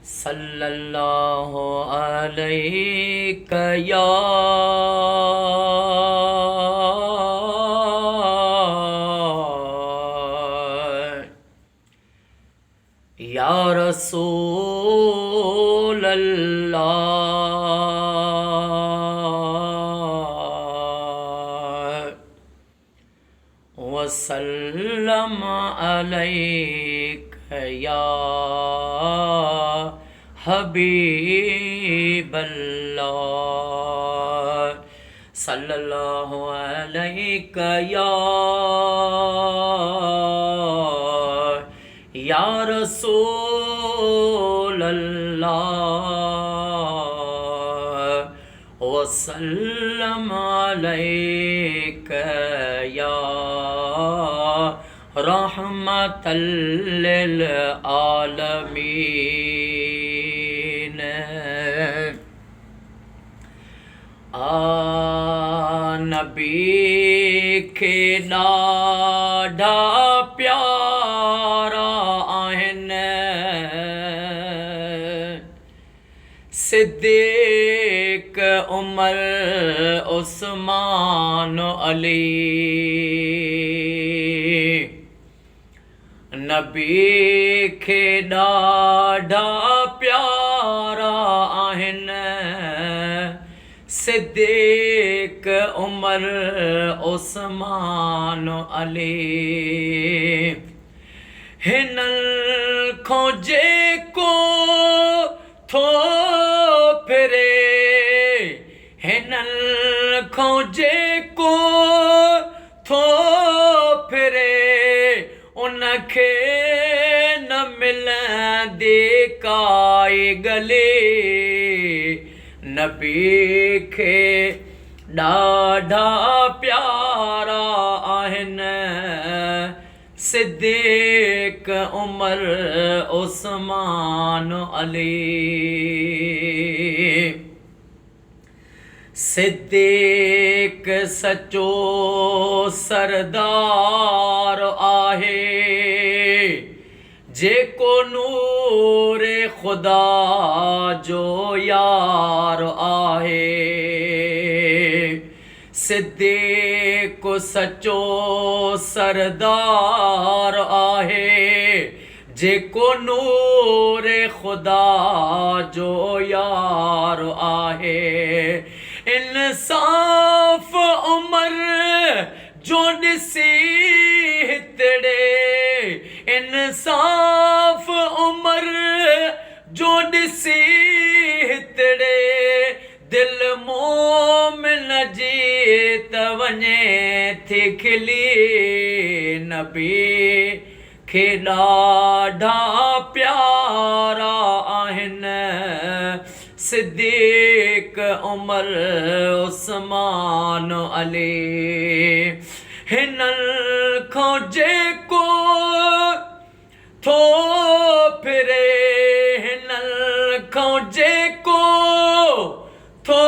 सल्लल्लाहु अलैहि या रसूल अल्लाह वसल्लम अलैका या हबीब अल्लाह सल्लल्लाहु अलैका या रसूल अल्लाह वसल्लम अलैका या रहमतल लिल आलमीन। नबी के ॾाढा प्यारा आहिनि सिद्दीक़ उमर उस्मान अली। नबी के ॾाढा प्यारा आहिनि सिद्दीक़ उमर उस्मान अली। हिननि खां जेको थो फिरे हिननि खां जेको थो फिरे उनखे न मिलंदी काई गली। नबी खे ॾाढा प्यारा आहिनि सिद्दीक़ उमर उस्मान अली। सिद्दीक़ सचो सरदार आहे जेको नूरे ख़ुदा जो यार आहे। सिद्दीक़ सचो सरदार आहे जेको नूरे ख़ुदा जो यार आहे। इंसाफ़ उमर जो ॾिसी हितड़े इंसाफ़ उमर जो ॾिसी हितड़े दिल मोमिन जी त वञे थी खिली। नबी खे ॾाढा प्यारा आहिनि सिद्दीक़ उमर उस्मान अली। हिननि खां जेको थो फिरे हिननि खां जेको थो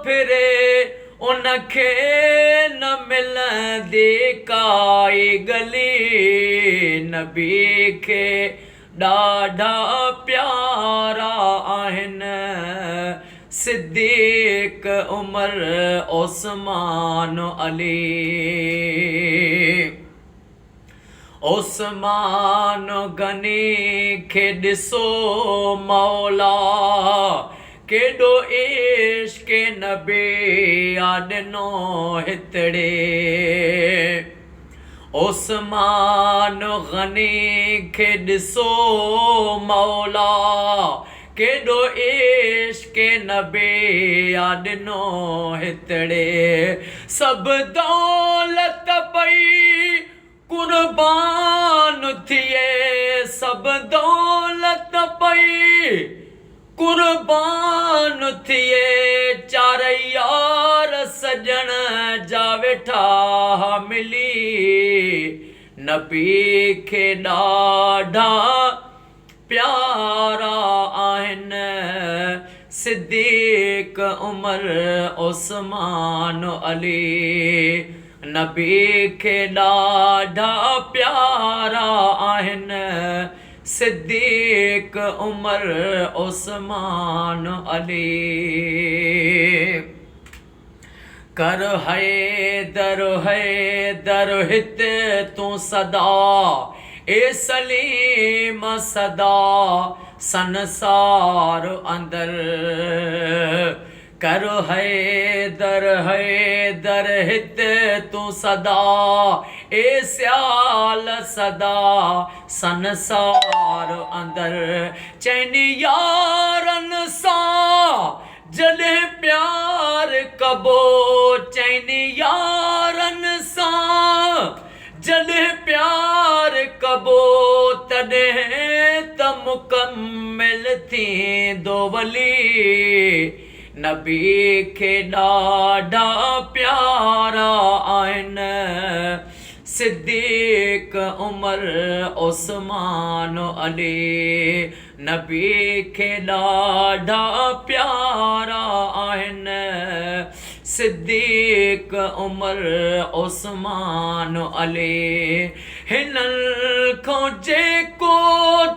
फिरे उनखे न मिलंदी काई गली। नबी खे ॾाढा प्यारा आहिनि सिद्दीक़ उमर उस्मान अली। उस्मान गनी खे ॾिसो मौला केॾो इश्क़ नबी ॾिनो हितड़े। उस्मान गनी खे ॾिसो मौला केॾो इश्क़ नबी ॾिनो हितड़े। सभु दौलत पई कुर्बान थिए सभु दौलत पई कुर्बान थिए चार यार सजण जा वेठा मिली। नबी खे ॾाढा प्यारा आहिनि सिद्दीक़ उमर उस्मान अली। नबी खे ॾाढा प्यारा आहिनि सिद्दीक उमर उस्मान अली कर हैदर हित तू सदा ए सलीम सदा संसार अंदर कर हैदर हित तू सदा ए स्याल सदा संसार अंदर चैनी यारन सा जॾहिं प्यार कबो चैनी यारन सां जॾहिं प्यार कबो तॾहिं त मुकमिल थींदो वली नबी खे ॾाढा प्यारा आहिनि सिद्दीक उमर उस्मान अली नबी खे ॾाढा प्यारा आहिनि सिद्दीक उमर उस्मान अली हिननि खां जेको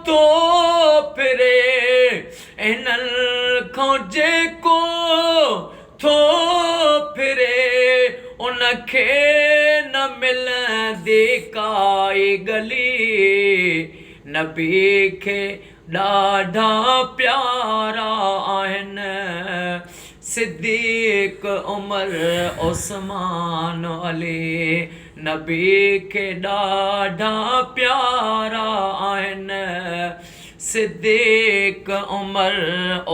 थो फिरे हिननि खां जेको थो फिरे उनखे न मिलंदी काई गली नबी खे ॾाढा प्यारा आहिनि सिद्दीक उमर उस्मान अली नबी खे ॾाढा प्यारा आहिनि सिद्दीक उमर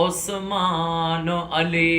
उस्मान अली